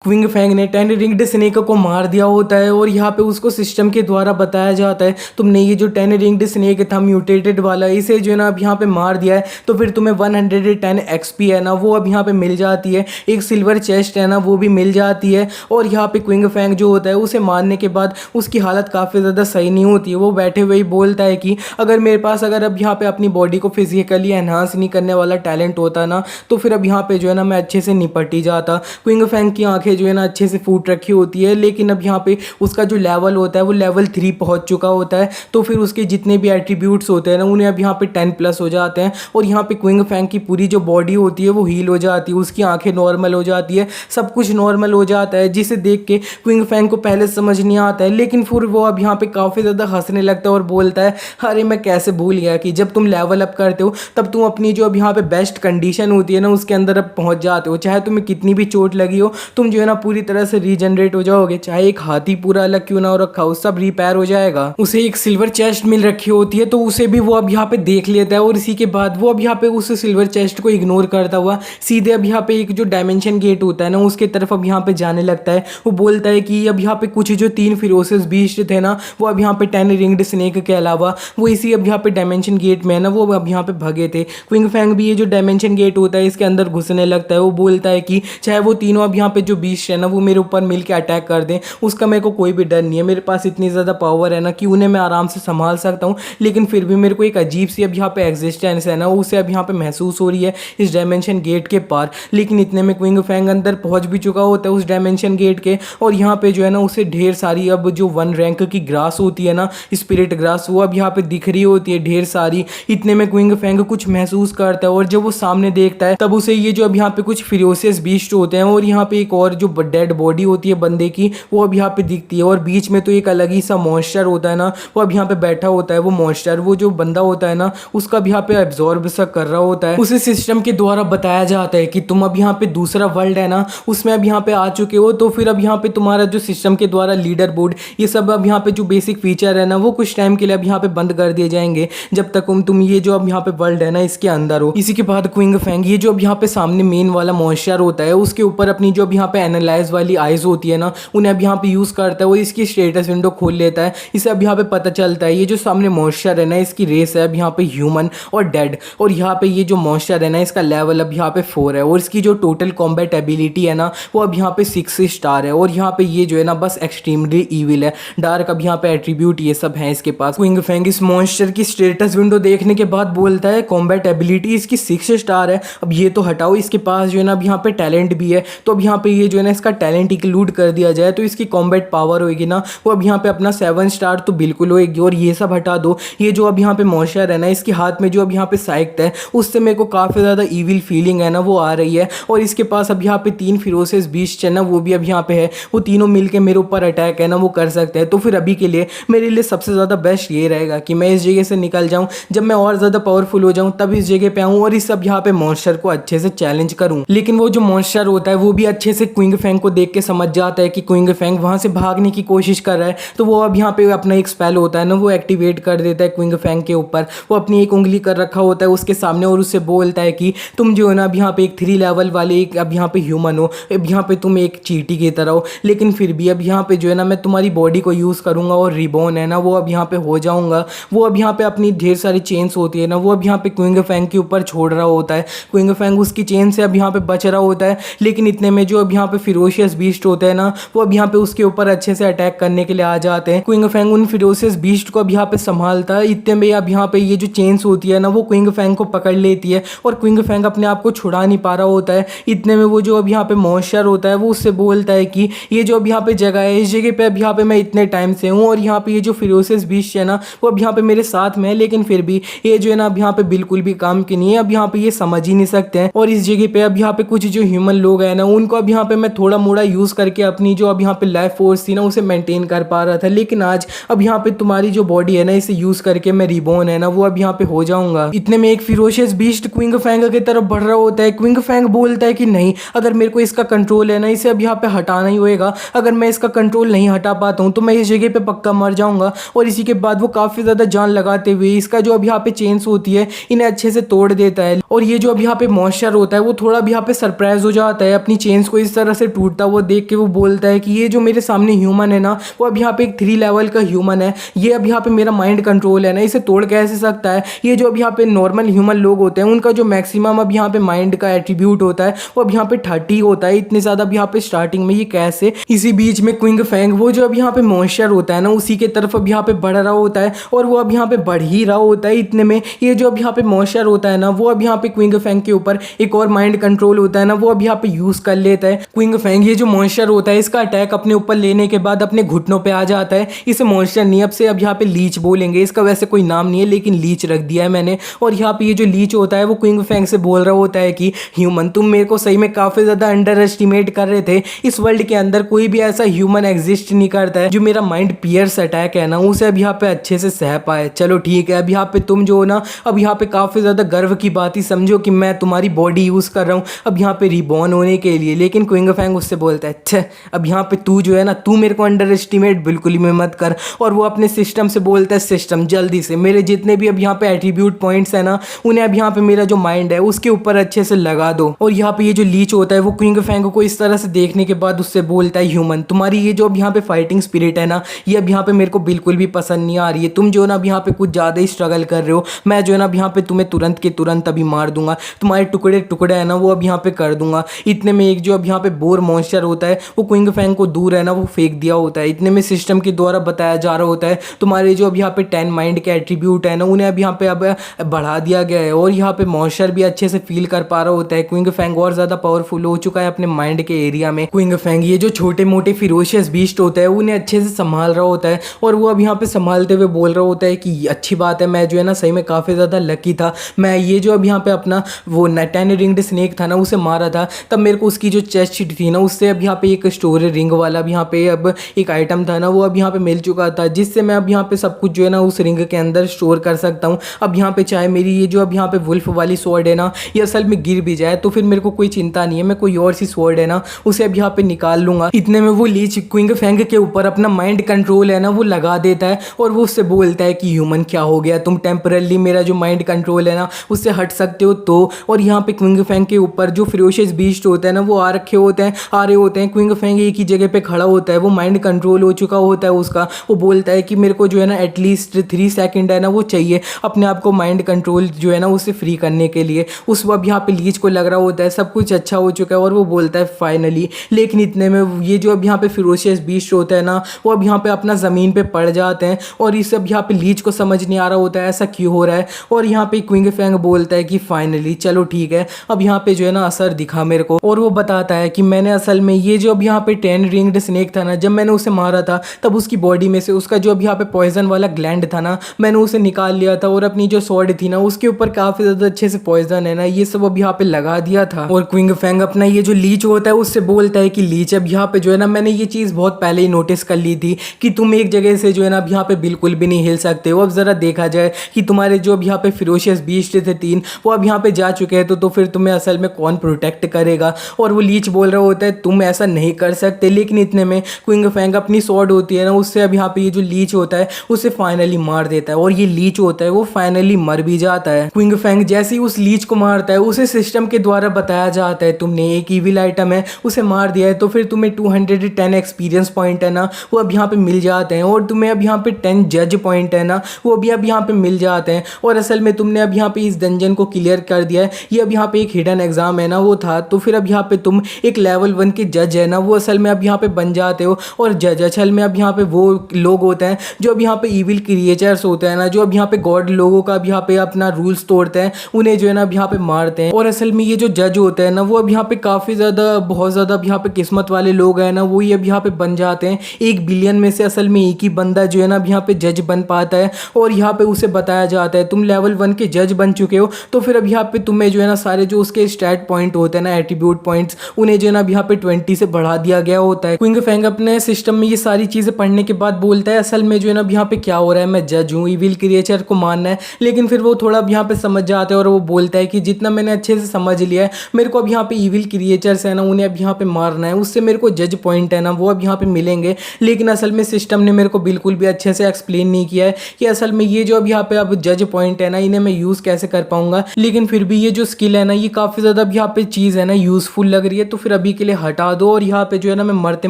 Qing Fang ने 10 ringed snake को मार दिया होता है और यहाँ पे उसको सिस्टम के द्वारा बताया जाता है तुमने ये जो 10 रिंग्ड स्नेक था म्यूटेटेड वाला, इसे जो है ना अब यहाँ पे मार दिया है तो फिर तुम्हें 110 एक्सपी है ना वो अब यहाँ पे मिल जाती है, एक सिल्वर चेस्ट है ना वो भी मिल जाती है। और यहाँ पे क्विंग फैंग जो होता है उसे मारने के बाद उसकी हालत काफ़ी ज़्यादा सही नहीं होती है। वो बैठे हुए ही बोलता है कि अगर मेरे पास अब यहाँ पे अपनी बॉडी को फिजिकली एनहांस नहीं करने वाला टैलेंट होता ना तो फिर अब यहाँ पे जो है ना मैं अच्छे से निपट ही जाता। क्विंग फैंग की आंखें जो है ना अच्छे से फूट रखी होती है, लेकिन अब यहाँ पे उसका जो लेवल होता है वो लेवल 3 पहुंच चुका होता है, तो फिर उसके जितने भी एट्रीब्यूट्स होते हैं ना उन्हें अब यहाँ पे 10+ हो जाते हैं। और यहाँ पे क्विंग फैंग की पूरी जो बॉडी होती है वो हील हो जाती है, उसकी आंखें नॉर्मल हो जाती है, सब कुछ नॉर्मल हो जाता है, जिसे देख के क्विंग फैंग को पहले समझ नहीं आता है। लेकिन फिर वो अब यहाँ पे काफ़ी ज़्यादा हंसने लगता है और बोलता है अरे मैं कैसे भूल गया कि जब तुम लेवल अप करते हो तब तुम अपनी जो अब यहाँ पे बेस्ट कंडीशन होती है ना उसके अंदर अब पहुँच जाते हो। चाहे तुम्हें कितनी भी चोट लगी हो तुम जो है ना पूरी तरह से रीजनरेट हो जाओगे, चाहे एक हाथी पूरा अलग क्यों ना हो रखा हो सब रिपेयर हो जाएगा। उसे एक सिल्वर चेस्ट मिल रखी होती है तो उसे भी वो अब यहाँ पे देख लेता है और इसी के बाद वो अब यहाँ पे उस सिल्वर चेस्ट को इग्नोर करता हुआ सीधे अब यहाँ पे एक जो डायमेंशन गेट होता है ना उसके तरफ अब यहाँ पे जाने लगता है। वो बोलता है कि अब यहाँ पे कुछ जो 3 फिरोसेस बीस्ट थे ना वो अब यहाँ पे 10 रिंग्ड स्नेक के अलावा वो इसी अब यहाँ पे डायमेंशन गेट में है ना वो अब यहाँ पे भगे थे। क्विंग फैंग भी ये जो डायमेंशन गेट होता है इसके अंदर घुसने लगता है। वो बोलता है कि चाहे वो तीनों अब यहाँ पे जो बीस्ट है ना वो मेरे ऊपर मिल के अटैक कर दें उसका मेरे को कोई भी डर नहीं है, मेरे पास इतनी ज़्यादा पावर है ना कि उन्हें मैं आराम से संभाल सकता हूँ। लेकिन फिर भी मेरे को एक अजीब सी अब यहाँ पे एग्जिस्टेंस है ना उसे अब यहाँ पे महसूस हो रही है इस डायमेंशन गेट के पार। लेकिन इतने में क्विंग फैंग अंदर पहुँच भी चुका होता है उस डायमेंशन गेट के, और यहाँ पे जो है ना उसे ढेर सारी अब जो 1 रैंक की ग्रास होती है ना स्पिरिट ग्रास वो अब यहाँ पे दिख रही होती है ढेर सारी। इतने में क्विंग फैंग कुछ महसूस करता है और जब वो सामने देखता है तब उसे ये जो अब यहाँ पे कुछ फिरोसियस बीस्ट होते हैं और यहाँ पे एक और जो डेड बॉडी होती है बंदे की वो अब यहाँ पे दिखती है, और बीच में तो एक अलग ही सा मॉन्स्टर होता है ना वो अब यहाँ पे बैठा होता है। वो मॉन्स्टर वो जो बंदा होता है ना उसका भी यहाँ पे एब्जॉर्ब सा कर रहा होता है। उसे सिस्टम के द्वारा बताया जाता है कि तुम अब यहाँ पे दूसरा वर्ल्ड है ना उसमें अब यहाँ पे आ चुके हो, तो फिर अब यहाँ पे तुम्हारा जो सिस्टम के द्वारा लीडर बोर्ड ये सब अब यहाँ पे जो बेसिक फीचर है ना वो कुछ टाइम के लिए अब यहाँ पे बंद कर दिए जाएंगे जब तक तुम ये जो अब यहाँ पे वर्ल्ड है ना इसके अंदर हो। इसी के बाद क्विंग फैंग ये जो अब यहाँ पे सामने मेन वाला मॉन्स्टर होता है उसके ऊपर अपनी जो अब यहाँ पे एनालाइज वाली आइज होती है ना उन्हें अब यहाँ पे यूज करता है। वो इसकी स्टेटस विंडो खोल लेता है, इसे अब यहाँ पे पता चलता है ये जो सामने मॉन्स्टर है ना इसकी रेस है अब यहाँ पे ह्यूमन और डेड, और यहाँ पे ये जो मॉन्स्टर है ना इसका लेवल अब यहाँ पे 4 है और इसकी जो टोटल कॉम्बैट एबिलिटी है ना वो अब यहाँ पे 6 स्टार है। और यहाँ पे ये जो है ना बस एक्सट्रीमली ईविल है, डार्क अब यहाँ पे एट्रीब्यूट ये सब है इसके पास। क्विंग फैंग इस मॉन्स्टर की स्टेटस विंडो देखने के बाद बोलता है कॉम्बैट एबिलिटी इसकी 6 स्टार है, अब ये तो हटाओ, इसके पास जो है ना अब यहाँ पे टैलेंट भी है, तो अब यहाँ पे ये जो है ना इसका टैलेंट इंक्लूड कर दिया जाए तो इसकी कॉम्बैट पावर होगी ना वो अब यहाँ पे अपना 7 स्टार तो बिल्कुल होगी। और ये सब हटा दो, ये जो अब यहाँ पे मॉन्स्टर है ना इसके हाथ में जो अब यहाँ पे साइक्ट है उससे मेरे को काफ़ी ज़्यादा ईविल फीलिंग है ना वो आ रही है। और इसके पास अब यहाँ पे 3 फिरोसेस बीस्ट है ना वो भी अब यहाँ पे है, वो तीनों मिलके मेरे ऊपर अटैक है ना वो कर सकते हैं। तो फिर अभी के लिए मेरे लिए सबसे ज़्यादा बेस्ट ये रहेगा कि मैं इस जगह से निकल जाऊँ, जब मैं और ज़्यादा पावरफुल हो जाऊँ तब इस जगह पे आऊँ और इस सब यहाँ पे मॉन्स्टर को अच्छे से चैलेंज करूँ। लेकिन वो जो मॉन्स्टर होता है वो भी अच्छे से क्विंग फैंग को देख के समझ जाता है कि क्विंग फैंग वहाँ से भागने की कोशिश कर रहा है, तो वो अब यहाँ पे अपना एक स्पेल होता है ना वो एक्टिवेट कर देता है क्विंग फैंग के ऊपर। वो अपनी एक उंगली कर रखा होता है उसके सामने और उससे बोलता है कि तुम जो है ना अब यहाँ पे एक 3 लेवल वाले एक अब यहाँ पे ह्यूमन हो, अब यहाँ पे तुम एक चींटी की तरह हो, लेकिन फिर भी अब यहाँ पे जो है ना मैं तुम्हारी बॉडी को यूज़ करूँगा और रिबोन है ना वो अब यहाँ पे हो जाऊँगा। वो अब यहाँ पे अपनी ढेर सारी चेन्स होती है ना वो अब यहाँ पे क्विंग फैंग के ऊपर छोड़ रहा होता है। क्विंग फैंग उसकी चेन से अब यहाँ पे बच रहा होता है, लेकिन इतने में जो अब यहाँ पे फिरोशियस बीस्ट होते हैं ना वो अब यहाँ पे उसके ऊपर अच्छे से अटैक करने के लिए आ जाते हैं। क्विंग फैंग उन फिरोशियस बीस्ट को अब यहाँ पे संभालता है, इतने में अब यहाँ पे ये जो चेन्स होती है ना वो क्विंग फैंग को पकड़ लेती है और क्विंग फैंग अपने आप को छुड़ा नहीं पा रहा होता है। इतने में वो जो अब यहाँ पे मॉन्स्टर होता है वो उससे बोलता है कि ये जो अब यहाँ पे जगह है इस जगह पे अब यहाँ पे मैं इतने टाइम से हूँ और यहाँ पे ये जो फिरोशियस बीस्ट है ना वो अब यहाँ पे मेरे साथ में है, लेकिन फिर भी ये जो है ना अब यहाँ पे बिल्कुल भी काम की नहीं है, अब यहाँ पे ये समझ ही नहीं सकते हैं। और इस जगह पे अब यहाँ पे कुछ जो ह्यूमन लोग हैं ना उनको अब यहाँ पे मैं थोड़ा मोड़ा यूज करके अपनी जो अब यहाँ पे लाइफ फोर्स थी ना उसे मेंटेन कर पा रहा था, लेकिन आज अब यहाँ पे तुम्हारी जो बॉडी है ना इसे यूज करके मैं रिबोन है ना वो अब यहाँ पे हो जाऊंगा। इतने में एक फिरोशियस बीस्ट क्विंग फैंग की तरफ बढ़ रहा होता है। क्विंग फैंग बोलता है कि नहीं, अगर मेरे को इसका कंट्रोल है ना इसे अब यहाँ पे हटाना ही होएगा, अगर मैं इसका कंट्रोल नहीं हटा पाता हूँ तो मैं इस जगह पे पक्का मर जाऊंगा। और इसी के बाद वो काफी ज्यादा जान लगाते हुए इसका जो अब यहाँ पे चेन्स होती है इन्हें अच्छे से तोड़ देता है। और ये जो अब यहाँ पे मॉन्स्टर होता है वो थोड़ा भी यहाँ पे सरप्राइज हो जाता है, अपनी चेन्स को इस तरह से टूटता हुआ देख के वो बोलता है कि ये जो मेरे सामने ह्यूमन है ना, वो अब यहाँ पे एक 3 लेवल का ह्यूमन है, ये अब यहाँ पे मेरा माइंड कंट्रोल है ना, इसे तोड़ कैसे सकता है। ये जो अब यहाँ पे नॉर्मल ह्यूमन लोग होते हैं उनका जो मैक्सिमम अब यहाँ पे माइंड का एट्रीब्यूट होता है वो अब यहाँ पे 30 होता है, इतने ज़्यादा अब यहाँ पे स्टार्टिंग में, ये कैसे। इसी बीच में क्विंग फैंग वो जो अब यहाँ पे मॉन्स्टर होता है ना, उसी के तरफ अब यहाँ पे बढ़ रहा होता है और वो अब यहाँ पे बढ़ ही रहा होता है। इतने में ये जो अब यहाँ पे मॉन्स्टर होता है ना, वो अब यहाँ पे क्विंग फैंग के ऊपर एक और माइंड कंट्रोल होता है ना, वो अब यहाँ पे यूज कर लेता है। क्विंग फैंग ये जो मॉन्स्टर होता है इसका अटैक अपने ऊपर लेने के बाद अपने घुटनों पे आ जाता है। इसे मॉन्स्टर नहीं, अब से अब यहाँ पे लीच बोलेंगे, इसका वैसे कोई नाम नहीं है लेकिन लीच रख दिया है मैंने। और यहाँ पे ये जो लीच होता है वो क्विंग फैंग से बोल रहा होता है कि ह्यूमन, तुम मेरे को सही में काफी ज्यादा अंडर एस्टिमेट कर रहे थे। इस वर्ल्ड के अंदर कोई भी ऐसा ह्यूमन एग्जिस्ट नहीं करता है जो मेरा माइंड पियर्स अटैक है ना उसे अब यहाँ पे अच्छे से सह पाए। चलो ठीक है, अब यहाँ पे तुम जो हो ना, अब यहाँ पे काफी ज्यादा गर्व की बात ही समझो कि मैं तुम्हारी बॉडी यूज कर रहा हूँ अब यहाँ पे रिबॉर्न होने के लिए। लेकिन क्विंग फैंग उससे बोलता है अच्छा, अब यहाँ पे तू जो है ना, तू मेरे को अंडर एस्टिमेट बिल्कुल ही मत कर। और वो अपने सिस्टम से बोलता है सिस्टम जल्दी से मेरे जितने भी अब यहाँ पे एट्रीब्यूट पॉइंट्स है ना, उन्हें अब यहाँ पे मेरा जो माइंड है उसके ऊपर अच्छे से लगा दो। और यहाँ पे ये जो लीच होता है वो क्विंग फैंग को इस तरह से देखने के बाद उससे बोलता है ह्यूमन, तुम्हारी ये जो अब यहाँ पे फाइटिंग स्पिरिट है ना, ये अब यहाँ पे मेरे को बिल्कुल भी पसंद नहीं आ रही है। तुम जो है ना अब यहाँ पे कुछ ज़्यादा ही स्ट्रगल कर रहे हो। मैं जो है ना अब यहाँ पे तुम्हें तुरंत के तुरंत अभी मार दूंगा, तुम्हारे टुकड़े टुकड़े है ना वो अब यहाँ पे कर दूंगा। इतने में एक जो अब यहाँ पे बोर मॉन्स्टर होता है वो क्विंग फैंग को दूर है ना वो फेंक दिया होता है। इतने में सिस्टम के द्वारा बताया जा रहा होता है तुम्हारे जो अब यहाँ पे 10 माइंड के एट्रीब्यूट है ना, उन्हें अब यहाँ पे अब बढ़ा दिया गया है। और यहाँ पे मॉन्स्टर भी अच्छे से फील कर पा रहा होता है क्विंग फैंग और ज्यादा पावरफुल हो चुका है अपने माइंड के एरिया में। क्विंग फैंग ये जो छोटे मोटे फिरोशियस बीस्ट होता है उन्हें अच्छे से संभाल रहा होता है और वो अब यहाँ पे संभालते हुए बोल रहा होता है कि अच्छी बात है, मैं जो है ना सही में काफ़ी ज़्यादा लकी था। मैं ये जो अब यहाँ पे अपना वो 10 रिंग्ड स्नेक था ना उसे मारा था, तब मेरे को उसकी जो चेस्ट थी ना उससे अब यहाँ पे एक स्टोर रिंग वाला अब यहाँ पे अब एक आइटम था ना वो अब यहाँ पे मिल चुका था, जिससे मैं अब यहाँ पे सब कुछ जो है ना उस रिंग के अंदर स्टोर कर सकता हूँ। अब यहाँ पे चाहे मेरी ये जो अब यहाँ पे वुल्फ वाली स्वॉर्ड है ना ये असल में गिर भी जाए तो फिर मेरे को कोई चिंता नहीं है, मैं कोई और सी स्वॉर्ड है ना उसे अब यहाँ पे निकाल लूंगा। इतने में वो लीच क्विंग फैंग के ऊपर अपना माइंड कंट्रोल है ना वो लगा देता है और वो उससे बोलता है कि ह्यूमन क्या हो गया, तुम टेम्परली मेरा जो माइंड कंट्रोल है ना उससे हट सकते हो तो। और यहाँ पे क्विंग फैंग के ऊपर जो फ्रोशियस बीस्ट होता है ना वो आ रहे होते हैं। क्विंग फैंग एक ही जगह पे खड़ा होता है, वो माइंड कंट्रोल हो चुका होता है उसका। वो बोलता है कि मेरे को जो है ना एटलीस्ट 3 सेकंड है ना वो चाहिए अपने आप को माइंड कंट्रोल जो है ना उससे फ्री करने के लिए। उस वक्त यहाँ पे लीच को लग रहा होता है सब कुछ अच्छा हो चुका है और वो बोलता है फाइनली। लेकिन इतने में ये जो अब यहाँ पे फिरोशियस बीस्ट होता है ना वो अब यहाँ पे अपना ज़मीन पे पड़ जाते हैं और इस अब यहाँ पे लीच को समझ नहीं आ रहा होता है ऐसा क्यों हो रहा है। और यहाँ पे क्विंग फैंग बोलता है कि फाइनली चलो ठीक है, अब यहाँ पे जो है ना असर दिखा मेरे को। और वो बताता है कि मैंने असल में ये जो अब यहाँ पे 10 रिंग्ड स्नेक था ना, जब मैंने उसे मारा था तब उसकी बॉडी में से उसका जो अब यहाँ पे पॉइजन वाला ग्लैंड था ना मैंने उसे निकाल लिया था और अपनी जो स्वॉर्ड थी ना उसके ऊपर काफ़ी ज़्यादा अच्छे से पॉइजन है ना ये सब अब यहाँ पे लगा दिया था। और क्विंग फैंग अपना ये जो लीच होता है उससे बोलता है कि लीच अब यहाँ पे जो है ना मैंने ये चीज़ बहुत पहले ही नोटिस कर ली थी कि तुम एक जगह से जो है ना अब यहाँ पे बिल्कुल भी नहीं हिल सकते हो। अब ज़रा देखा जाए कि तुम्हारे जो अब यहाँ पे फिरोशियस बीस्ट थे 3 वो अब यहाँ पे जा चुके हैं तो फिर तुम्हें असल में कौन प्रोटेक्ट करेगा। और वो लीच बोल रहा होता है तुम ऐसा नहीं कर सकते। लेकिन इतने में क्विंग फैंग अपनी स्वॉर्ड होती है ना उससे अब यहाँ पे ये जो लीच होता है उसे फाइनली मार देता है और ये लीच होता है वो फाइनली मर भी जाता है। क्विंग फैंग जैसे ही उस लीच को मारता है उसे सिस्टम के द्वारा बताया जाता है तुमने एक ईविल आइटम है उसे मार दिया है तो फिर तुम्हें 210 एक्सपीरियंस पॉइंट है ना वो अब यहाँ पे मिल जाते हैं और तुम्हें अब यहाँ पे 10 जज पॉइंट है ना वो भी अब यहाँ पे मिल जाते हैं। और असल में तुमने अब यहाँ पे इस डंजन को क्लियर कर दिया है, ये अब यहाँ पे एक हिडन एग्जाम है ना वो था, तो फिर अब यहाँ पे तुम एक लेवल 1 के जज है ना वो असल में अब यहाँ पे बन जाते हो। और जज असल में अब यहाँ पे वो लोग होते हैं जो अब यहाँ पे इविल क्रिएचर्स होते हैं ना, जो अब यहाँ पे गॉड लोगों का अब यहाँ पे अपना रूल्स तोड़ते हैं, उन्हें जो है ना अब यहाँ पे मारते हैं। और असल में ये जो जज होते हैं ना वो अब यहाँ पे काफ़ी ज़्यादा बहुत ज़्यादा अब यहाँ पे किस्मत वाले लोग हैं ना, वो ही अब यहाँ पे बन जाते हैं। 1 बिलियन में से असल में एक ही बंदा जो है ना अब यहाँ पे जज बन पाता है। और यहाँ पे उसे बताया जाता है तुम लेवल 1 के जज बन चुके हो तो फिर अब यहाँ पे तुम्हें जो है ना सारे जो उसके स्टैट पॉइंट होते हैं ना, एट्रीब्यूट पॉइंट्स, उन्हें जो है ना अब यहाँ पे 20 से बढ़ा दिया गया होता है। क्विंग फैंग अपने सिस्टम में ये सारी चीज़ें पढ़ने के बाद बोलता है असल में जो है ना अब यहाँ पे क्या हो रहा है, मैं जज हूँ, इविल क्रिएचर को मानना है। लेकिन फिर वो थोड़ा अब यहाँ पे समझ जाता है और वो बोलता है कि जितना मैंने अच्छे से समझ लिया है, मेरे को अब यहाँ पे इविल क्रिएचर्स है ना उन्हें अब यहाँ पे मारना है, उससे मेरे को जज पॉइंट है ना वो अब यहाँ पे मिलेंगे। लेकिन असल में सिस्टम ने मेरे को बिल्कुल भी अच्छे से एक्सप्लेन नहीं किया है कि असल में ये जो अब यहाँ पे अब जज पॉइंट है ना इन्हें मैं यूज़ कैसे कर पाऊंगा। लेकिन फिर भी ये जो स्किल है ना ये काफ़ी ज़्यादा अब यहाँ पे चीज़ है ना यूज़फुल लग रही है, तो फिर अभी के लिए हटा दो। और यहाँ पे जो है ना मैं मरते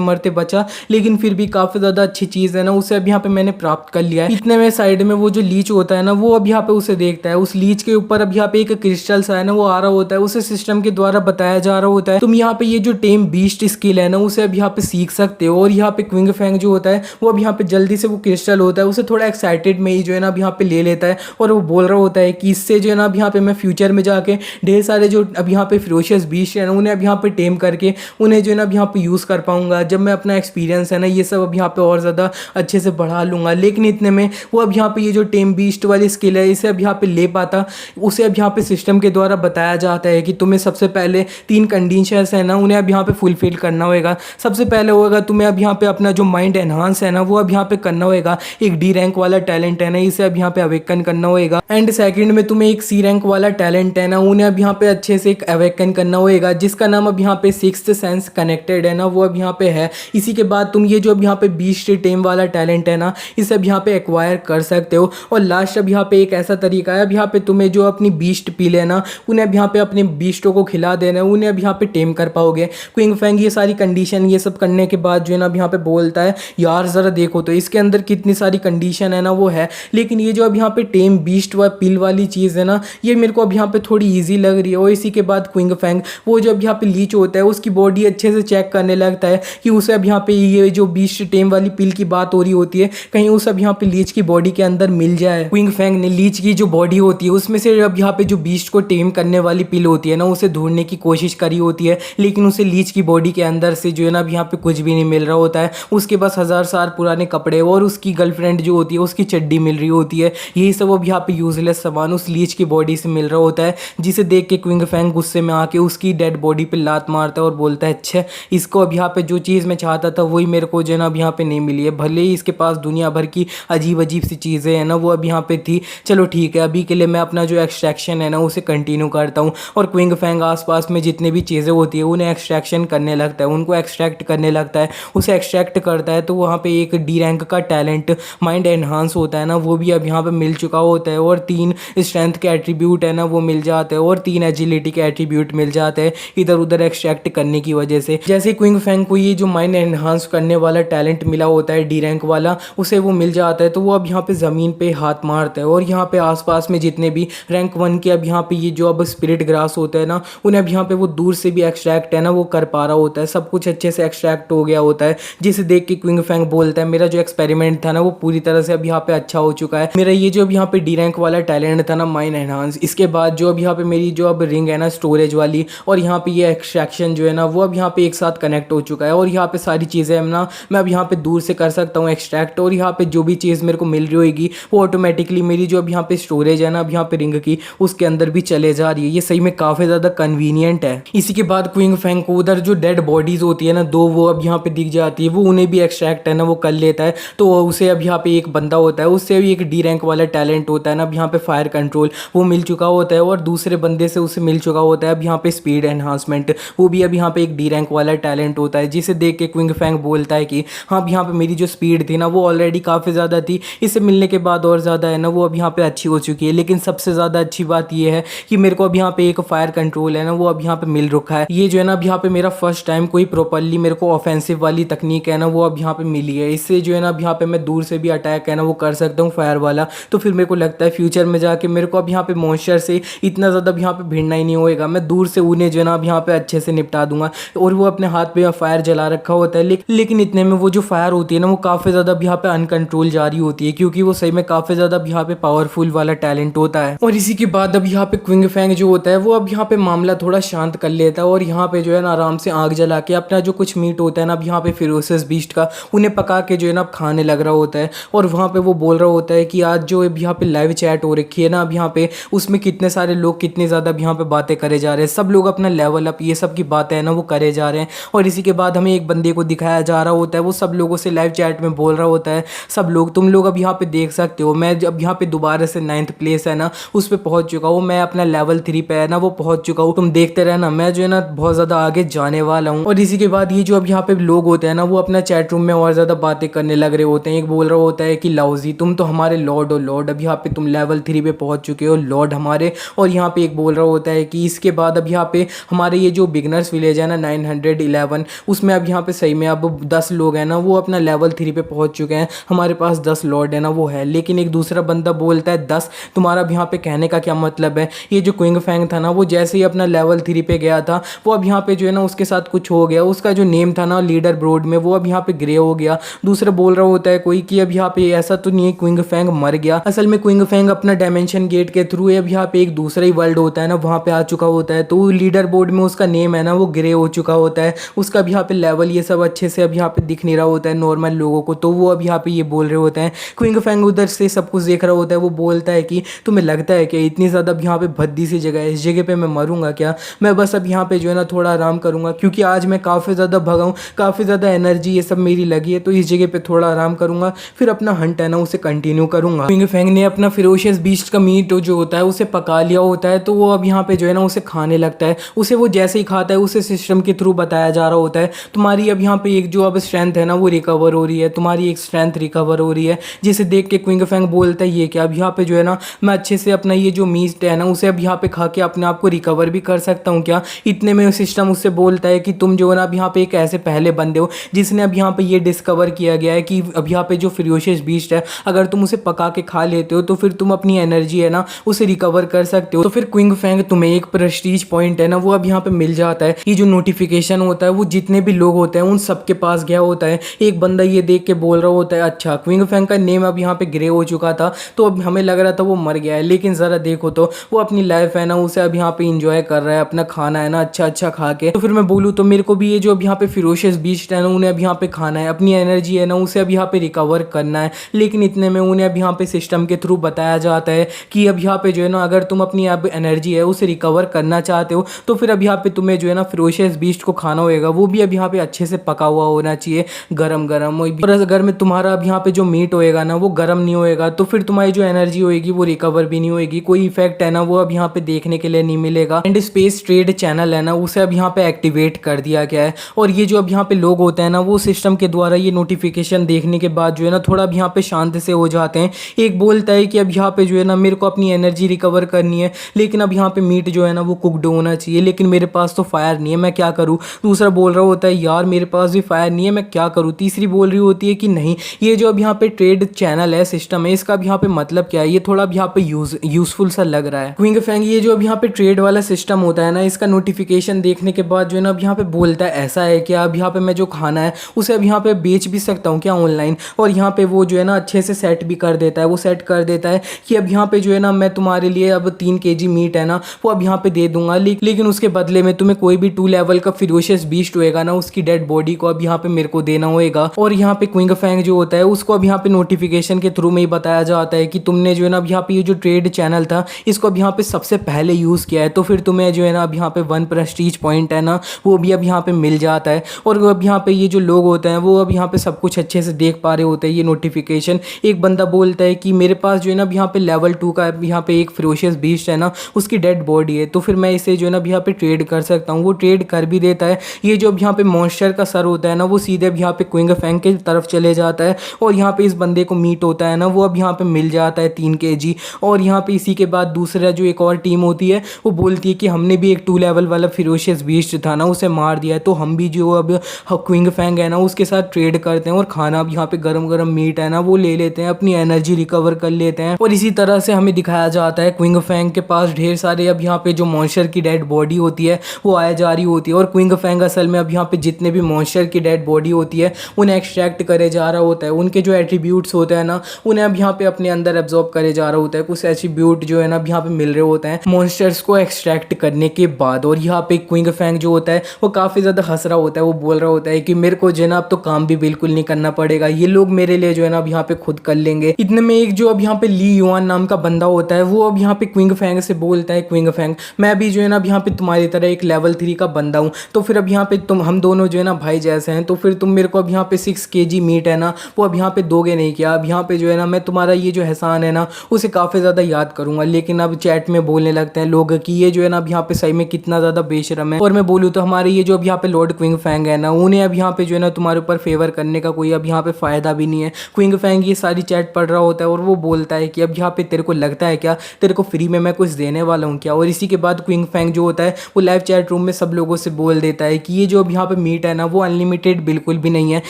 मरते बचा, लेकिन फिर भी काफ़ी ज़्यादा अच्छी चीज़ है ना, उसे अब यहाँ पे मैंने प्राप्त कर लिया है। इतने में साइड में वो जो लीच होता है ना, वो अब यहाँ पे उसे देखता है। उस लीच के ऊपर अब यहाँ पे एक क्रिस्टल सा है ना वो आ रहा होता है। उसे सिस्टम के द्वारा बताया जा रहा होता है तुम यहाँ पे ये जो टेम बीस्ट स्किल है ना उसे अब यहाँ पे सीख सकते हो। और यहाँ पे क्विंग फैंग जो होता है वो अब यहाँ पे जल्दी से वो क्रिस्टल होता है उसे थोड़ा एक्साइटेड में ही जो है ना अब यहाँ पे ले लेता है। और वो बोल रहा होता है कि इससे जो है ना अब यहाँ पे मैं फ्यूचर में जाके ढेर सारे जो अब यहाँ पे फ्रोशियस बीस्ट है ना उन्हें अब यहाँ पे टेम करके उन्हें जो है ना अब यहाँ पे यूज़ कर पाऊंगा। जब मैं अपना एक्सपीरियंस है ना ये सब अब यहाँ पे और ज़्यादा अच्छे से बढ़ा लूँगा। लेकिन इतने में वो अब यहाँ पे ये जो टेम बीस्ट वाली स्किल है इसे अब यहाँ पे ले पाता, उसे अब यहाँ पे सिस्टम के द्वारा बताया जाता है कि तुम्हें सबसे पहले 3 कंडीशंस है ना उन्हें अब यहाँ पे फुलफिल करना होगा। सबसे पहले होगा तुम्हें अब यहाँ पे अपना जो माइंड एनहांस है ना वो अब यहाँ पे करना होगा। एक डी रैंक वाला टैलेंट है ना इसे अब यहाँ पे अवेकन करना होगा। एंड सेकंड में तुम्हें एक सी रैंक वाला टैलेंट है ना उन्हें अब यहाँ पे अच्छे से एक अवेकन करना होगा, जिसका नाम अब यहाँ पे सिक्स्थ सेंस कनेक्टेड है ना वो अब यहाँ पे है। इसी के बाद तुम ये जो अब यहाँ पे बीस्ट टेम वाला टैलेंट है ना इसे अब यहाँ पे एक्वायर कर सकते हो। और लास्ट अब यहाँ पे एक ऐसा तरीका है, अब यहाँ पे तुम्हें जो अपनी बीस्ट पील है ना उन्हें अब यहाँ पे अपने बीस्टों को खिला देना है, उन्हें अब यहाँ पे टेम कर पाओगे। क्विंग फैंग ये सारी कंडीशन ये सब करने के बाद जो है ना अब यहाँ पे बोलता है यार ज़रा देखो तो इसके अंदर कितनी सारी कंडीशन है ना वो है, लेकिन ये जो अब यहाँ पे टेम बीस्ट व पिल वाली चीज़ है ना ये मेरे को अब यहाँ पे थोड़ी ईजी लग रही है। और इसी के बाद क्विंग फैंग वो जो अब यहाँ पे लीच होता है उसकी बॉडी अच्छे से चेक करने लगता है कि उसे अब यहाँ पे ये जो बीस्ट टेम वाली पिल की बात हो रही होती है कहीं उसे अब यहाँ पे लीच की बॉडी के अंदर मिल जाए। क्विंग फैंग ने लीच की जो बॉडी होती है उसमें से अब यहाँ पे जो बीस्ट को टेम करने वाली पिल होती है ना उसे ढूंढने की कोशिश करी होती है, लेकिन उसे लीच की बॉडी के अंदर से जो है ना अब यहाँ पे कुछ भी नहीं मिल रहा होता है। उसके पास 1000 साल पुराने कपड़े और उसकी गर्लफ्रेंड जो होती है उसकी चड्डी मिल रही होती है। यही सब अब यहाँ पे यूजलेस सामान उस लीच की बॉडी से मिल रहा होता है, जिसे देख के क्विंग फैंग गुस्से में आके उसकी डेड बॉडी पे लात मारता है और बोलता है अच्छा इसको अब यहाँ पे जो चीज़ मैं चाहता था वही मेरे को जो है ना अब यहाँ पे नहीं मिली है। भले ही इसके पास दुनिया भर की अजीब अजीब सी चीज़ें हैं ना वो अब यहाँ पे थी, चलो ठीक है अभी के लिए मैं अपना जो एक्सट्रैक्शन है ना उसे कंटिन्यू करता हूँ। और क्विंग फैंग आसपास में जितनी भी चीज़ें होती है उन्हें एक्सट्रैक्शन करने लगता है, उनको एक्सट्रैक्ट करने लगता है। उसे एक्सट्रैक्ट करता है तो वहाँ पे एक डी रैंक का टैलेंट माइंड एनहांस होता है ना वो भी अब यहाँ पे मिल चुका होता है। और 3 स्ट्रेंथ के एट्रीब्यूट है ना वो मिल जाते हैं और 3 एजिलिटी के एट्रीब्यूट मिल जाते हैं इधर उधर एक्सट्रैक्ट करने की वजह से। जैसे क्विंग फैंग को ये जो माइंड एनहांस करने वाला टैलेंट मिला होता है डी रैंक वाला उसे वो मिल जाता है, तो वो अब यहाँ पे ज़मीन पे हाथ मारता है और यहाँ पे आसपास में जितने भी रैंक 1 के अब यहाँ पे ये जो अब स्पिरिट ग्रास होता है ना उन्हें अब यहाँ पे वो दूर से भी एक्सट्रैक्ट है ना वो कर पा रहा होता है। सब कुछ अच्छे से एक्सट्रैक्ट हो गया होता है, जिसे देख के क्विंग फैंग बोलता है मेरा जो एक्सपेरिमेंट था ना वो पूरी तरह से अब यहाँ पे अच्छा हो चुका है। मेरा ये जो अब यहाँ पे डी रैंक वाला टैलेंट था ना माइंड एनहांस, इसके बाद जो अब यहाँ पे मेरी जो अब रिंग है ना स्टोरेज वाली और यहाँ पे ये एक्सट्रैक्शन जो है ना वो अब यहाँ पे एक साथ कनेक्ट हो चुका है। और यहाँ पे सारी चीज़ें ना मैं अब यहाँ पे दूर से कर सकता हूँ एक्सट्रैक्ट। और यहाँ पे जो भी चीज़ मेरे को मिल रही होगी वो ऑटोमेटिकली मेरी जो अब यहाँ पे स्टोरेज है ना अब यहाँ पे रिंग की उसके अंदर भी चले जा रही है। ये सही में काफ़ी ज़्यादा कन्वीनियंट है। इसी के बाद क्विंग फैंग को उधर जो डेड बॉडीज़ होती है ना 2 वो अब यहाँ पे दिख जाती है, वो उन्हें भी एक्सट्रैक्ट है ना वो कर लेता है। तो उसे अब यहाँ पे एक बंदा होता है उससे भी एक डी रैंक वाला टैलेंट होता है ना अब यहाँ पे फायर कंट्रोल वो मिल चुका होता है। और दूसरे बंदे से उसे मिल चुका होता है अब यहाँ पे स्पीड एनहांसमेंट, वो भी अब यहाँ पे एक डी रैंक वाला टैलेंट होता है, जिसे देख के क्विंग फैंग बोलता है कि हाँ अब यहाँ पे मेरी जो स्पीड थी ना वो ऑलरेडी काफ़ी ज़्यादा थी, इसे मिलने के बाद और ज़्यादा है ना वो अब यहाँ पे अच्छी हो चुकी है। लेकिन सबसे ज़्यादा अच्छी बात ये है कि मेरे को अब यहाँ पे एक फायर कंट्रोल है ना वो अब यहाँ पे मिल रखा है। ये जो है ना अब यहाँ पे मेरा फर्स्ट टाइम कोई प्रॉपरली मेरे को ऑफेंसिव वाली तकनीक है ना वो अब यहाँ पे मिली है। इससे जो है ना अब यहाँ पे मैं दूर से भी अटैक है ना वो कर सकता हूँ फायर वाला। तो फिर मेरे को लगता है फ्यूचर में जाके मेरे को अब यहाँ पे मॉन्स्टर से इतना ज़्यादा अब यहाँ पे भिड़ना ही नहीं होएगा, मैं दूर से उन्हें जो है ना अब यहाँ पे अच्छे से निपटा दूंगा। और वो अपने हाथ पे फायर जला रखा होता है, लेकिन इतने में वो जो फायर होती है ना वो काफ़ी ज़्यादा अब यहाँ पे अनकंट्रोल जारी होती है, क्योंकि वो सही में काफ़ी ज़्यादा अब यहाँ पे पावरफुल वाला टैलेंट होता है। और इसी के बाद अब यहाँ पे क्विंग फैंग जो होता है वो अब यहाँ पे मामला थोड़ा शांत कर लेता है और यहाँ पे जो है ना आराम से आग जला के अपना जो कुछ मीट होता है ना अब यहाँ पे फिरोसिस बीस्ट का उन्हें पका के जो है ना अब खाने लग रहा होता है। और वहाँ पे वो बोल रहा होता है कि आज जो अब यहाँ पे लाइव चैट हो रखी है ना अब यहाँ पे उसमें कितने सारे लोग कितने ज़्यादा अब यहाँ पे बातें करे जा रहे हैं, सब लोग अपना लेवल अप ये सब की बातें है ना वो करे जा रहे हैं। और इसी के बाद हमें एक बंदे को दिखाया जा रहा होता है, वो सब लोगों से लाइव चैट में बोल रहा होता है सब लोग तुम लोग अब यहाँ पे देख सकते हो मैं जब यहाँ पे दोबारा से 9th प्लेस है ना उस पर पहुँच चुका हूँ, मैं अपना लेवल 3 पे है ना वो पहुँच चुका हूँ, तुम देखते रहना मैं जो है ना बहुत ज़्यादा आगे जाने वाला हूँ। और इसी के बाद ये जो अब यहाँ पे लोग होते हैं ना वो अपना चैट रूम में और ज़्यादा बातें करने लग रहे होते हैं। एक बोल रहा होता है कि लाउजी तुम तो हमारे लॉर्ड हो, लॉर्ड अब यहाँ पे तुम लेवल 3 पे पहुँच चुके हो लॉर्ड हमारे। और यहाँ पे एक बोल रहा होता है कि इसके बाद अब यहाँ पे हमारे ये जो बिगनर्स ट्रॉफी ले जाना 911, उसमें अब यहाँ पे सही में अब 10 लोग हैं ना वो अपना लेवल 3 पे पहुंच चुके हैं, हमारे पास 10 लॉर्ड है ना वो है। लेकिन एक दूसरा बंदा बोलता है 10, तुम्हारा अब यहाँ पे कहने का क्या मतलब है। ये जो क्विंग फैंग था ना वो जैसे ही अपना लेवल 3 पे गया था वो अब यहाँ पे जो है ना उसके साथ कुछ हो गया, उसका जो नेम था ना लीडर बोर्ड में वो अब यहाँ पे ग्रे हो गया। दूसरा बोल रहा होता है कोई कि अब यहाँ पे ऐसा तो नहीं है क्विंग फैंग मर गया, असल में क्विंग फैंग अपना डायमेंशन गेट के थ्रू अब यहाँ पे एक दूसरा ही वर्ल्ड होता है ना वहाँ पे आ चुका होता है। तो लीडर बोर्ड में उसका नेम है ना वो ग्रे हो चुका होता है, उसका अब यहाँ पे लेवल ये सब अच्छे से अब यहाँ पे दिख नहीं रहा होता है नॉर्मल लोगों को। तो वो अब यहाँ पे ये बोल रहे होते हैं, क्विंग फैंग उधर से सब कुछ देख रहा होता है, वो बोलता है कि तुम्हें लगता है कि इतनी ज़्यादा अब यहाँ पे भद्दी सी जगह है, इस जगह पे मैं मरूंगा क्या, मैं बस अब यहाँ पे जो है ना थोड़ा आराम करूंगा क्योंकि आज मैं काफ़ी ज़्यादा भगा हूँ, काफ़ी ज़्यादा एनर्जी ये सब मेरी लगी है, तो इस जगह पे थोड़ा आराम करूंगा, फिर अपना हंट है ना उसे कंटिन्यू करूंगा। क्विंग फैंग ने अपना फिरोशियस बीस्ट का मीट जो होता है उसे पका लिया होता है, तो वो अब यहाँ पे जो है ना उसे खाने लगता है। उसे वो जैसे ही खाता है उसे सिस्टम के थ्रू बताया जा रहा होता है तुम्हारी अब यहाँ पे एक जो अब स्ट्रेंथ है ना वो रिकवर हो रही है, तुम्हारी एक स्ट्रेंथ रिकवर हो रही है। जिसे देख के क्विंग फैंग बोलता है ये क्या, अब यहाँ पे जो है ना मैं अच्छे से अपना ये जो मीट है ना उसे अब यहाँ पे खा के अपने आप को रिकवर भी कर सकता हूँ क्या। इतने में सिस्टम उससे बोलता है कि तुम जो है ना अब यहाँ पे एक ऐसे पहले बंदे हो जिसने अब यहाँ पे ये डिस्कवर किया गया है कि अब यहाँ पे जो फ्यूरियस बीस्ट है अगर तुम उसे पका के खा लेते हो तो फिर तुम अपनी एनर्जी है ना उसे रिकवर कर सकते हो। तो फिर क्विंग फैंग तुम्हें एक प्रेस्टीज पॉइंट है ना वो अब यहाँ पे मिल जाता है। ये जो नोटिफिकेशन होता है वो जितने भी लोग होते हैं उन सबके पास गया होता है। एक बंदा ये देख के बोल रहा होता है अच्छा क्विंग फैंग का नेम अब यहाँ पे ग्रे हो चुका था, तो अब हमें लग रहा था वो मर गया है, लेकिन ज़रा देखो तो वो अपनी लाइफ है ना उसे अब यहाँ पे इंजॉय कर रहा है, अपना खाना है ना अच्छा अच्छा खा के। तो फिर मैं बोलूँ तो मेरे को भी ये जो अब यहाँ पे फिरोशियस बीस्ट है ना उन्हें अब यहाँ पे खाना है, अपनी एनर्जी है ना उसे अब यहाँ पे रिकवर करना है। लेकिन इतने में उन्हें अब यहाँ पे सिस्टम के थ्रू बताया जाता है कि अब यहाँ पे जो है ना अगर तुम अपनी अब एनर्जी है उसे रिकवर करना चाहते हो तो फिर अब यहाँ पे तुम्हें जो है ना फिरोशियस बीस्ट को खाना होगा, वो भी अब यहाँ पे अच्छे से पका हुआ होना चाहिए, गरम गरम। और अगर में तुम्हारा अब यहाँ पे जो मीट होएगा ना वो गर्म नहीं होएगा तो फिर तुम्हारी जो एनर्जी होएगी वो रिकवर भी नहीं होएगी, कोई इफेक्ट है ना वो अब यहाँ पे देखने के लिए नहीं मिलेगा। एंड स्पेस ट्रेड चैनल है ना उसे अब यहाँ पे एक्टिवेट कर दिया गया है। और ये जो अब यहाँ पे लोग होते हैं ना वो सिस्टम के द्वारा ये नोटिफिकेशन देखने के बाद जो है ना थोड़ा अब यहाँ पे शांत से हो जाते हैं। एक बोलता है कि अब यहाँ पे जो है ना मेरे को अपनी एनर्जी रिकवर करनी है, लेकिन अब यहाँ पे मीट जो है ना वो कुकड होना चाहिए, लेकिन मेरे पास तो फायर नहीं है, मैं क्या करूँ। दूसरा बोल रहा होता है यार मेरे पास भी फायर नहीं है, मैं क्या करूँ। तीसरी बोल रही होती है कि नहीं ये जो अब यहाँ पे ट्रेड चैनल है सिस्टम है इसका अब यहाँ पे मतलब क्या है, ये थोड़ा अब यहाँ पे यूजफुल सा लग रहा है। क्विंग फैंग ये जो अब यहाँ पे ट्रेड वाला सिस्टम होता है ना इसका नोटिफिकेशन देखने के बाद जो है ना अब यहाँ पे बोलता है ऐसा है कि अब यहाँ पे मैं जो खाना है उसे अब यहाँ पे बेच भी सकता हूँ क्या ऑनलाइन। और यहाँ पे वो जो है ना अच्छे से सेट भी कर देता है, वो सेट कर देता है कि अब यहाँ पे जो है ना मैं तुम्हारे लिए अब 3 kg मीट है ना वो अब यहाँ पे दे दूंगा, लेकिन उसके बदले में तुम्हें कोई भी 2 लेवल का फिरोशियस बीस्ट होएगा ना उसकी डेड बॉडी को अब यहाँ पे मेरे को देना होएगा। और यहाँ पे क्विंग फैंग जो होता है उसको अब यहाँ पे नोटिफिकेशन के थ्रू में ही बताया जाता है कि तुमने जो है ना अब यहाँ पे ये जो ट्रेड चैनल था इसको अब यहाँ पे सबसे पहले यूज़ किया है, तो फिर तुम्हें जो है ना अब यहाँ पे 1 प्रेस्टीज पॉइंट है ना वो भी अब यहाँ पे मिल जाता है। और अब यहाँ पे ये जो लोग होते हैं वो अब यहाँ पे सब कुछ अच्छे से देख पा रहे होते हैं ये नोटिफिकेशन। एक बंदा बोलता है कि मेरे पास जो है ना अब यहाँ पे लेवल 2 का यहाँ पे एक फिरोशियस बीस्ट है ना उसकी डेड बॉडी है, तो फिर मैं इसे जो है ना अब यहाँ पे ट्रेड कर सकता हूँ। वो ट्रेड कर भी देता है। ये जो अब यहाँ पे मॉन्स्टर का सर होता है ना वो सीधे अब यहाँ पे क्विंग फैंग की तरफ चले जाता है और यहाँ पे इस बंदे को मीट होता है ना वो अब यहाँ पे मिल जाता है 3 kg। और यहाँ पे इसी के बाद दूसरा जो एक और टीम होती है वो बोलती है कि हमने भी एक 2 लेवल वाला फिरोशियस बीस्ट था ना उसे मार दिया है, तो हम भी जो अब क्विंग फैंग है ना उसके साथ ट्रेड करते हैं और खाना अब यहाँ पे गरम गरम मीट है ना वो ले लेते हैं, अपनी एनर्जी रिकवर कर लेते हैं। और इसी तरह से हमें दिखाया जाता है क्विंग फैंग के पास ढेर सारे अब यहाँ पे जो मॉन्स्टर की डेड बॉडी होती है वो आया जा रही होती है। और क्विंग फैंग असल में अब यहाँ पे जितने भी मॉन्स्टर की डेड बॉडी होती है उन्हें एक्सट्रैक्ट करे जा रहा होता है, उनके जो एट्रीब्यूट्स होते हैं ना उन्हें अब यहाँ पे अपने अंदर एब्जॉर्ब करे जा रहा होता है। कुछ एट्रीब्यूट जो है ना अब यहाँ पे मिल रहे होते हैं मॉन्स्टर्स को एक्सट्रैक्ट करने के बाद। और यहाँ पे क्विंग फैंग जो होता है वो काफ़ी ज़्यादा हंस रहा होता है, वो बोल रहा होता है कि मेरे को जो है ना अब तो काम भी बिल्कुल नहीं करना पड़ेगा, ये लोग मेरे लिए जो है ना अब यहाँ पे खुद कर लेंगे। इतने में एक जो अब यहाँ पे ली युआन नाम का बंदा होता है वो अब यहाँ पे क्विंग फैंग से बोलता है क्विंग फैंग मैं भी जो है ना अब यहाँ पे तुम्हारी तरह एक लेवल 3 का बंदा हूँ, तो फिर अब यहाँ पे हम दोनों जो है ना भाई जैसे हैं, तो फिर तुम मेरे को अब यहाँ पे 6 kg मीट है ना वो अब यहाँ पे दोगे नहीं क्या। अब यहाँ पे जो है ना मैं तुम्हारा ये जो एहसान है ना उसे काफ़ी ज़्यादा याद करूँगा। लेकिन अब चैट में बोलने लगते हैं लोग कि ये जो है ना अब यहाँ पे सही में कितना ज़्यादा बेशरम है। और मैं बोलूँ तो हमारे ये जो अब यहाँ पे लॉर्ड क्विंग फैंग है ना उन्हें अब यहाँ पे जो है ना तुम्हारे ऊपर फेवर करने का कोई अब यहाँ पे फ़ायदा भी नहीं है। क्विंग फैंग ये सारी चैट पढ़ रहा होता है और वो बोलता है कि अब यहाँ पे तेरे को लगता है क्या तेरे को फ्री में मैं कुछ देने वाला हूँ क्या। और इसी के बाद क्विंग फैंग जो होता है वो लाइव चैट रूम में सब सब लोगों से बोल देता है कि ये जो अब यहाँ पे मीट है ना वो अनलिमिटेड बिल्कुल भी नहीं है,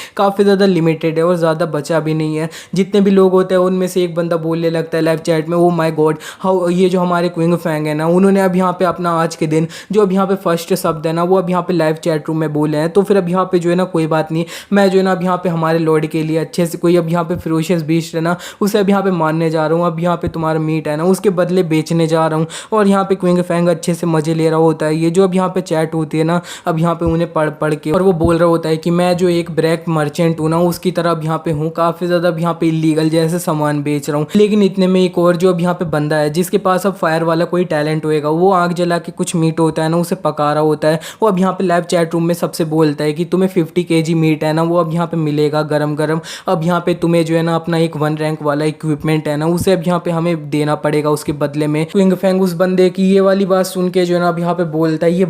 काफ़ी ज़्यादा लिमिटेड है और ज़्यादा बचा भी नहीं है। जितने भी लोग होते हैं उनमें से एक बंदा बोलने लगता है लाइव चैट में, ओ माय गॉड हाउ, ये जो हमारे क्विंग फैंग है ना उन्होंने अब यहाँ पे अपना आज के दिन जो अब यहाँ पे फर्स्ट शब्द है ना वो अब यहाँ पे लाइव चैट रूम में बोले हैं। तो फिर अब यहाँ पे जो है ना कोई बात नहीं, मैं जो है ना अब यहाँ पे हमारे लॉर्ड के लिए अच्छे से कोई अब यहाँ पे फिरोशियस बीस्ट है ना उसे अब यहाँ पे मारने जा रहा हूँ। अब यहाँ पे तुम्हारा मीट है ना उसके बदले बेचने जा रहा हूँ। और यहाँ पे क्विंग फैंग अच्छे से मजे ले रहा होता है। ये जो अब यहाँ पे चैट होती है ना अब यहाँ पे उन्हें पढ़ पढ़ के, और वो बोल रहा होता है कि मैं जो एक ब्लैक मर्चेंट हूँ ना उसकी तरह अब यहाँ पे हूँ, काफ़ी ज़्यादा अब यहाँ पे इलीगल जैसे सामान बेच रहा हूँ। लेकिन इतने में एक और जो अब यहाँ पे बंदा है जिसके पास अब फायर वाला कोई टैलेंट होएगा, वो आग जला के कुछ मीट होता है ना उसे पका रहा होता है। वो अब यहाँ पे लाइव चैट रूम में सबसे बोलता है कि तुम्हें 50 kg मीट है ना वो अब यहाँ पे मिलेगा गरम गरम। अब यहाँ पे तुम्हें जो है ना अपना एक 1 रैंक वाला इक्विपमेंट है ना उसे अब यहाँ पे हमें देना पड़ेगा उसके बदले में। क्विंग फैंग उस बंदे की ये वाली बात सुन के जो है ना अब यहाँ पे बोलता है, ये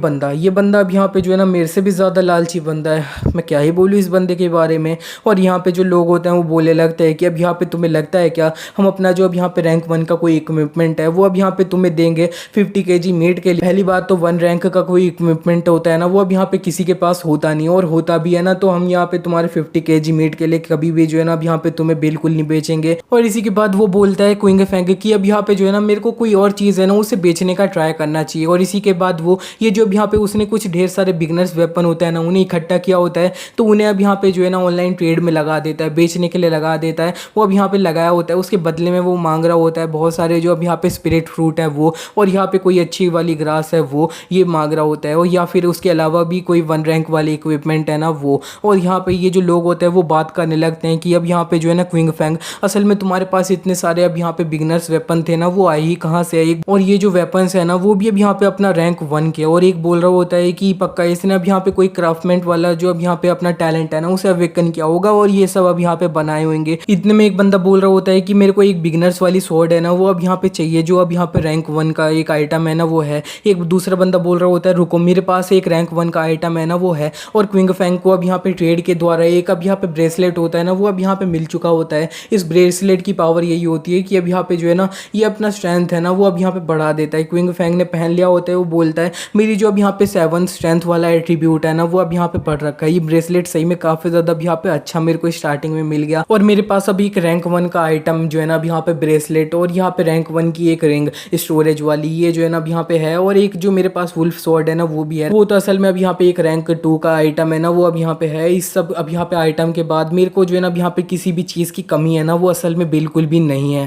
बंदा अब यहाँ पे जो है ना मेरे से भी ज़्यादा लालची बंदा है, मैं क्या ही बोलूँ इस बंदे के बारे में। और यहाँ पे जो लोग होते हैं वो बोलने लगते हैं कि अब यहाँ पे तुम्हें लगता है क्या हम अपना जो अब यहाँ पे रैंक 1 का कोई इक्विपमेंट है वो अब यहाँ पे तुम्हें देंगे 50 kg मीट के लिए। पहली बात तो 1 रैंक का कोई इक्विपमेंट होता है ना वो अब यहाँ पे किसी के पास होता नहीं, और होता भी है ना तो हम यहाँ पे तुम्हारे 50 kg मीट के लिए कभी भी जो है ना अब यहाँ पे तुम्हें बिल्कुल नहीं बेचेंगे। और इसी के बाद वो बोलता है क्विंग फैंग कि अब यहाँ पे जो है ना मेरे को कोई और चीज़ है ना उसे बेचने का ट्राई करना चाहिए। और इसी के बाद वो ये जो अब यहाँ पे उसने कुछ ढेर सारे बिगनर्स वेपन होता है ना उन्हें इकट्ठा किया होता है, तो उन्हें अब यहाँ पे जो है ना ऑनलाइन ट्रेड में लगा देता है, बेचने के लिए लगा देता है। वो अब यहाँ पे लगाया होता है, उसके बदले में वो मांग रहा होता है बहुत सारे जो अब यहाँ पे स्पिरिट फ्रूट है वो, और यहाँ पे कोई अच्छी वाली ग्रास है वो ये मांग रहा होता है, और या फिर उसके अलावा भी कोई 1 रैंक वाली इक्विपमेंट है ना वो। और यहाँ पे ये जो लोग होते हैं वो बात करने लगते हैं कि अब यहाँ पे जो है ना क्विंग फैंग असल में तुम्हारे पास इतने सारे अब यहाँ पे बिगनर्स वेपन थे ना वो आए ही कहाँ से आए, और ये जो वेपन्स है ना वो भी अब यहाँ पे अपना रैंक 1 के। और एक बोल रहा होता है कि पक्का इसने अब यहाँ पे कोई क्राफ्टमेंट वाला जो अब यहाँ पे अपना टैलेंट है ना उसे अवेकन किया होगा और ये सब अब यहाँ पे बनाए होंगे। इतने में एक बंदा बोल रहा होता है कि मेरे को एक बिगनर्स वाली स्वॉर्ड है ना वो अब यहाँ पे चाहिए, जो अब यहाँ पे रैंक 1 का एक आइटम है ना वो है। एक दूसरा बंदा बोल रहा होता है रुको मेरे पास एक रैंक 1 का आइटम है ना वो है। और क्विंग फैंग को अब यहाँ पे ट्रेड के द्वारा एक अब यहाँ पे ब्रेसलेट होता है ना वो अब यहाँ पे मिल चुका होता है। इस ब्रेसलेट की पावर यही होती है कि अब यहाँ पे जो है ना ये अपना स्ट्रेंथ है ना वो अब यहाँ पे बढ़ा देता है। क्विंग फैंग ने पहन लिया होता है, वो बोलता है मेरी जो अब यहाँ पे 7 स्ट्रेंथ वाला एट्रीब्यूट है ना वो अब यहाँ पे बढ़ रखा है। ये ब्रेसलेट सही में काफ़ी ज़्यादा अब यहाँ पे अच्छा मेरे को स्टार्टिंग में मिल गया, और मेरे पास अभी एक रैंक 1 का आइटम जो है ना अब यहाँ पे ब्रेसलेट, और यहाँ पे रैंक 1 की एक रिंग स्टोरेज वाली ये जो है ना अब यहाँ पे है, और एक जो मेरे पास वुल्फ स्वॉर्ड है ना वो भी है। वो तो असल में अब यहाँ पे एक रैंक 2 का आइटम है ना वो अब यहाँ पे है। इस सब अब यहाँ पे आइटम के बाद मेरे को जो है ना अब यहाँ पे किसी भी चीज़ की कमी है ना वो असल में बिल्कुल भी नहीं है।